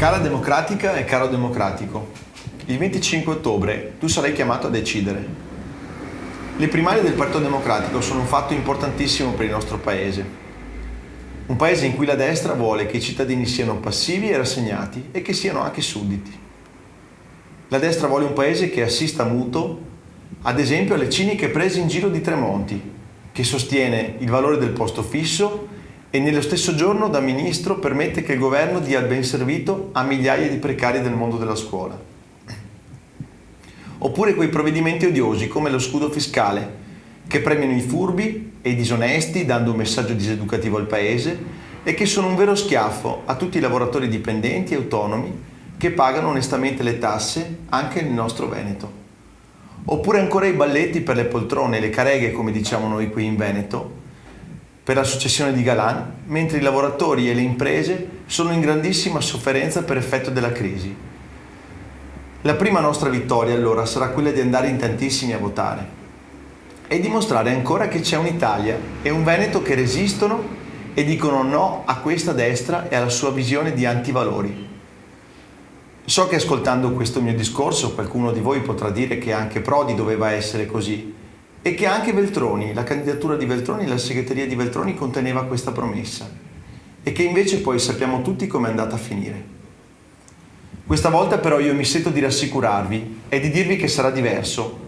Cara democratica e caro democratico, il 25 ottobre tu sarai chiamato a decidere. Le primarie del Partito Democratico sono un fatto importantissimo per il nostro paese. Un paese in cui la destra vuole che i cittadini siano passivi e rassegnati e che siano anche sudditi. La destra vuole un paese che assista muto, ad esempio, alle ciniche prese in giro di Tremonti, che sostiene il valore del posto fisso e nello stesso giorno da ministro permette che il governo dia il ben servito a migliaia di precari del mondo della scuola. Oppure quei provvedimenti odiosi come lo scudo fiscale, che premiano i furbi e i disonesti dando un messaggio diseducativo al paese e che sono un vero schiaffo a tutti i lavoratori dipendenti e autonomi che pagano onestamente le tasse anche nel nostro Veneto. Oppure ancora i balletti per le poltrone e le careghe, come diciamo noi qui in Veneto, per la successione di Galan, mentre i lavoratori e le imprese sono in grandissima sofferenza per effetto della crisi. La prima nostra vittoria allora sarà quella di andare in tantissimi a votare e dimostrare ancora che c'è un'Italia e un Veneto che resistono e dicono no a questa destra e alla sua visione di antivalori. So che ascoltando questo mio discorso qualcuno di voi potrà dire che anche Prodi doveva essere così e che anche Veltroni, la candidatura di Veltroni, la segreteria di Veltroni conteneva questa promessa e che invece poi sappiamo tutti come è andata a finire. Questa volta però io mi sento di rassicurarvi e di dirvi che sarà diverso.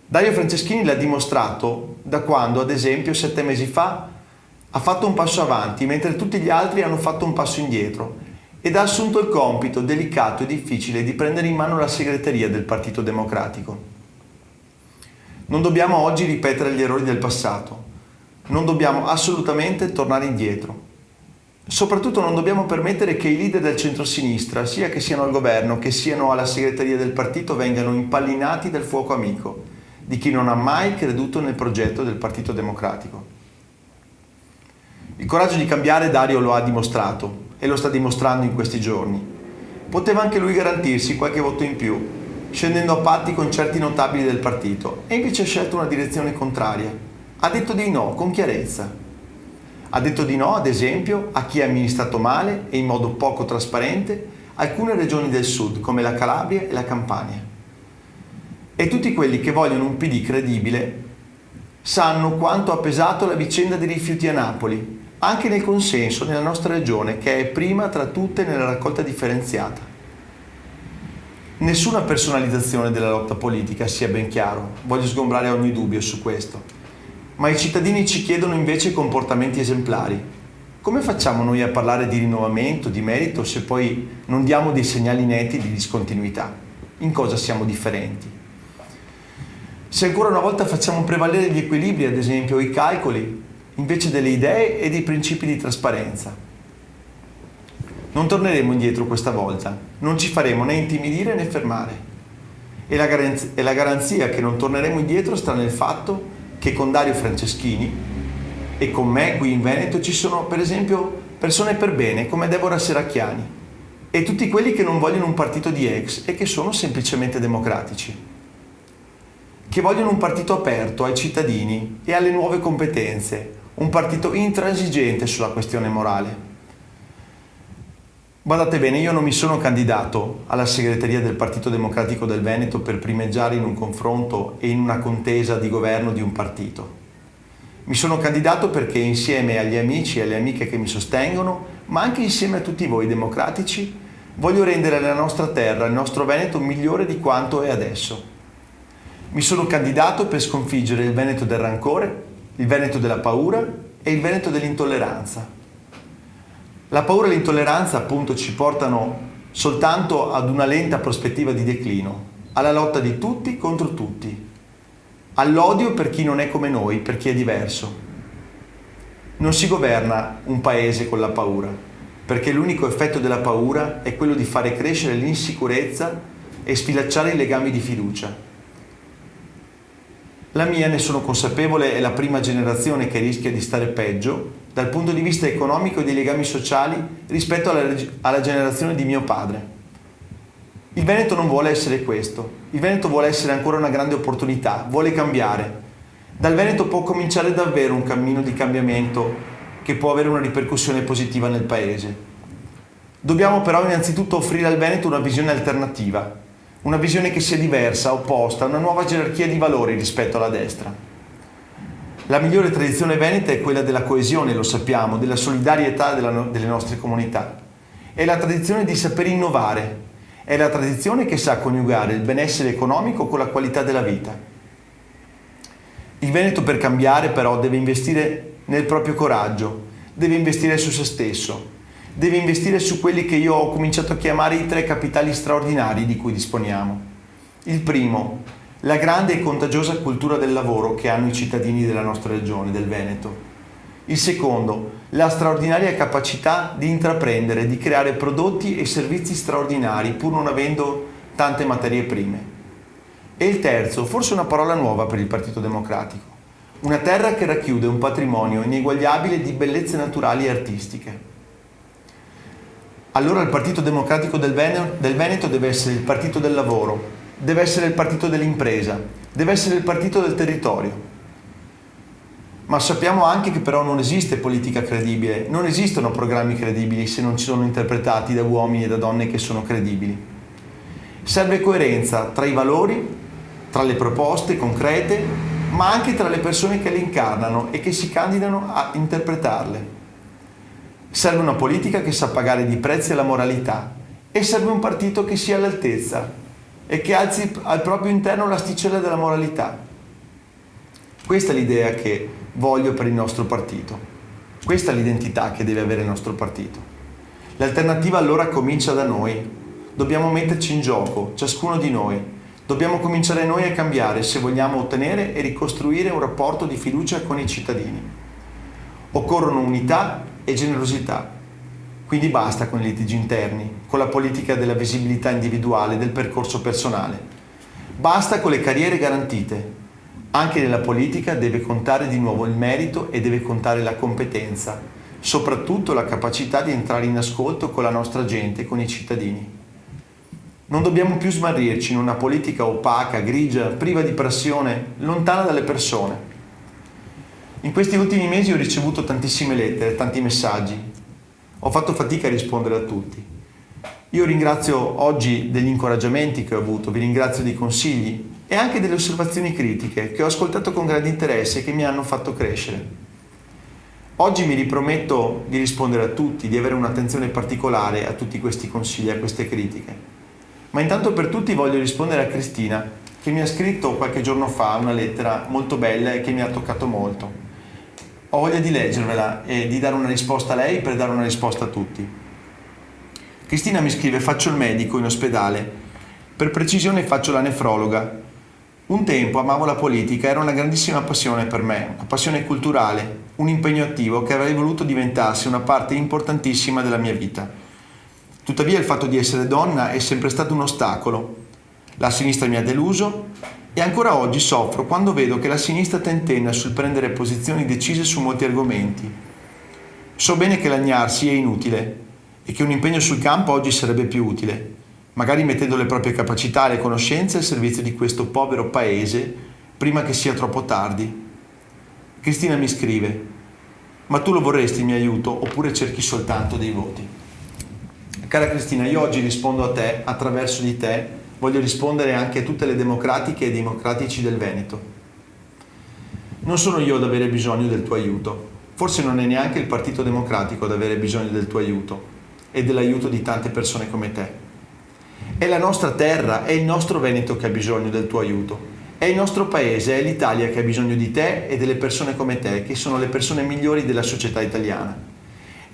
Dario Franceschini l'ha dimostrato da quando, ad esempio, 7 mesi fa ha fatto un passo avanti mentre tutti gli altri hanno fatto un passo indietro ed ha assunto il compito delicato e difficile di prendere in mano la segreteria del Partito Democratico. Non dobbiamo oggi ripetere gli errori del passato, non dobbiamo assolutamente tornare indietro. Soprattutto non dobbiamo permettere che i leader del centro-sinistra, sia che siano al governo che siano alla segreteria del partito, vengano impallinati dal fuoco amico di chi non ha mai creduto nel progetto del Partito Democratico. Il coraggio di cambiare Dario lo ha dimostrato e lo sta dimostrando in questi giorni. Poteva anche lui garantirsi qualche voto in più, scendendo a patti con certi notabili del partito, e invece ha scelto una direzione contraria. Ha detto di no con chiarezza. Ha detto di no, ad esempio, a chi ha amministrato male e in modo poco trasparente alcune regioni del sud, come la Calabria e la Campania. E tutti quelli che vogliono un PD credibile sanno quanto ha pesato la vicenda dei rifiuti a Napoli, anche nel consenso nella nostra regione, che è prima tra tutte nella raccolta differenziata. Nessuna personalizzazione della lotta politica, sia ben chiaro, voglio sgombrare ogni dubbio su questo, ma i cittadini ci chiedono invece comportamenti esemplari. Come facciamo noi a parlare di rinnovamento, di merito, se poi non diamo dei segnali netti di discontinuità? In cosa siamo differenti? Se ancora una volta facciamo prevalere gli equilibri, ad esempio i calcoli, invece delle idee e dei principi di trasparenza. Non torneremo indietro questa volta, non ci faremo né intimidire né fermare. E la garanzia che non torneremo indietro sta nel fatto che con Dario Franceschini e con me qui in Veneto ci sono, per esempio, persone per bene come Deborah Serracchiani e tutti quelli che non vogliono un partito di ex e che sono semplicemente democratici, che vogliono un partito aperto ai cittadini e alle nuove competenze, un partito intransigente sulla questione morale. Guardate bene, io non mi sono candidato alla segreteria del Partito Democratico del Veneto per primeggiare in un confronto e in una contesa di governo di un partito. Mi sono candidato perché insieme agli amici e alle amiche che mi sostengono, ma anche insieme a tutti voi democratici, voglio rendere la nostra terra, il nostro Veneto, migliore di quanto è adesso. Mi sono candidato per sconfiggere il Veneto del rancore, il Veneto della paura e il Veneto dell'intolleranza. La paura e l'intolleranza appunto ci portano soltanto ad una lenta prospettiva di declino, alla lotta di tutti contro tutti, all'odio per chi non è come noi, per chi è diverso. Non si governa un paese con la paura, perché l'unico effetto della paura è quello di fare crescere l'insicurezza e sfilacciare i legami di fiducia. La mia, ne sono consapevole, è la prima generazione che rischia di stare peggio dal punto di vista economico e dei legami sociali rispetto alla generazione di mio padre. Il Veneto non vuole essere questo, il Veneto vuole essere ancora una grande opportunità, vuole cambiare. Dal Veneto può cominciare davvero un cammino di cambiamento che può avere una ripercussione positiva nel paese. Dobbiamo però innanzitutto offrire al Veneto una visione alternativa, una visione che sia diversa, opposta, una nuova gerarchia di valori rispetto alla destra. La migliore tradizione veneta è quella della coesione, lo sappiamo, della solidarietà delle nostre comunità. È la tradizione di saper innovare, è la tradizione che sa coniugare il benessere economico con la qualità della vita. Il Veneto per cambiare però deve investire nel proprio coraggio, deve investire su se stesso, deve investire su quelli che io ho cominciato a chiamare i 3 capitali straordinari di cui disponiamo. Il primo, la grande e contagiosa cultura del lavoro che hanno i cittadini della nostra regione, del Veneto. Il secondo, la straordinaria capacità di intraprendere, di creare prodotti e servizi straordinari pur non avendo tante materie prime. E il terzo, forse una parola nuova per il Partito Democratico, una terra che racchiude un patrimonio ineguagliabile di bellezze naturali e artistiche. Allora il Partito Democratico del Veneto deve essere il partito del lavoro, deve essere il partito dell'impresa, deve essere il partito del territorio. Ma sappiamo anche che però non esiste politica credibile, non esistono programmi credibili se non ci sono interpretati da uomini e da donne che sono credibili. Serve coerenza tra i valori, tra le proposte concrete, ma anche tra le persone che le incarnano e che si candidano a interpretarle. Serve una politica che sa pagare di prezzi alla moralità e serve un partito che sia all'altezza e che alzi al proprio interno l'asticella della moralità. Questa è l'idea che voglio per il nostro partito. Questa è l'identità che deve avere il nostro partito. L'alternativa allora comincia da noi. Dobbiamo metterci in gioco, ciascuno di noi. Dobbiamo cominciare noi a cambiare se vogliamo ottenere e ricostruire un rapporto di fiducia con i cittadini. Occorrono unità e generosità. Quindi basta con i litigi interni, con la politica della visibilità individuale, del percorso personale. Basta con le carriere garantite. Anche nella politica deve contare di nuovo il merito e deve contare la competenza, soprattutto la capacità di entrare in ascolto con la nostra gente, con i cittadini. Non dobbiamo più smarrirci in una politica opaca, grigia, priva di passione, lontana dalle persone. In questi ultimi mesi ho ricevuto tantissime lettere, tanti messaggi. Ho fatto fatica a rispondere a tutti. Io ringrazio oggi degli incoraggiamenti che ho avuto, vi ringrazio dei consigli e anche delle osservazioni critiche che ho ascoltato con grande interesse e che mi hanno fatto crescere. Oggi mi riprometto di rispondere a tutti, di avere un'attenzione particolare a tutti questi consigli, a queste critiche. Ma intanto per tutti voglio rispondere a Cristina, che mi ha scritto qualche giorno fa una lettera molto bella e che mi ha toccato molto. Ho voglia di leggervela e di dare una risposta a lei per dare una risposta a tutti. Cristina mi scrive: faccio il medico in ospedale, per precisione faccio la nefrologa. Un tempo amavo la politica, era una grandissima passione per me, una passione culturale, un impegno attivo che avrei voluto diventasse una parte importantissima della mia vita. Tuttavia il fatto di essere donna è sempre stato un ostacolo. La sinistra mi ha deluso e ancora oggi soffro quando vedo che la sinistra tentenna sul prendere posizioni decise su molti argomenti. So bene che lagnarsi è inutile e che un impegno sul campo oggi sarebbe più utile, magari mettendo le proprie capacità e le conoscenze al servizio di questo povero paese prima che sia troppo tardi. Cristina mi scrive: ma tu lo vorresti il mio aiuto oppure cerchi soltanto dei voti? Cara Cristina, io oggi rispondo a te, attraverso di te voglio rispondere anche a tutte le democratiche e democratici del Veneto. Non sono io ad avere bisogno del tuo aiuto, forse non è neanche il Partito Democratico ad avere bisogno del tuo aiuto e dell'aiuto di tante persone come te. È la nostra terra, è il nostro Veneto che ha bisogno del tuo aiuto, è il nostro paese, è l'Italia che ha bisogno di te e delle persone come te, che sono le persone migliori della società italiana.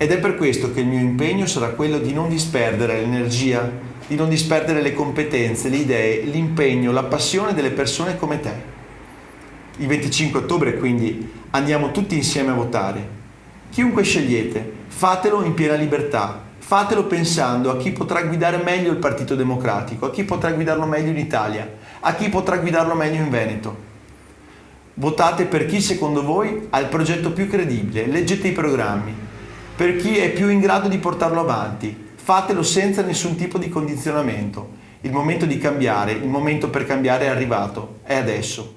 Ed è per questo che il mio impegno sarà quello di non disperdere l'energia, di non disperdere le competenze, le idee, l'impegno, la passione delle persone come te. Il 25 ottobre quindi andiamo tutti insieme a votare. Chiunque scegliete, fatelo in piena libertà, fatelo pensando a chi potrà guidare meglio il Partito Democratico, a chi potrà guidarlo meglio in Italia, a chi potrà guidarlo meglio in Veneto. Votate per chi secondo voi ha il progetto più credibile, leggete i programmi, per chi è più in grado di portarlo avanti. Fatelo senza nessun tipo di condizionamento. Il momento di cambiare, il momento per cambiare è arrivato, è adesso.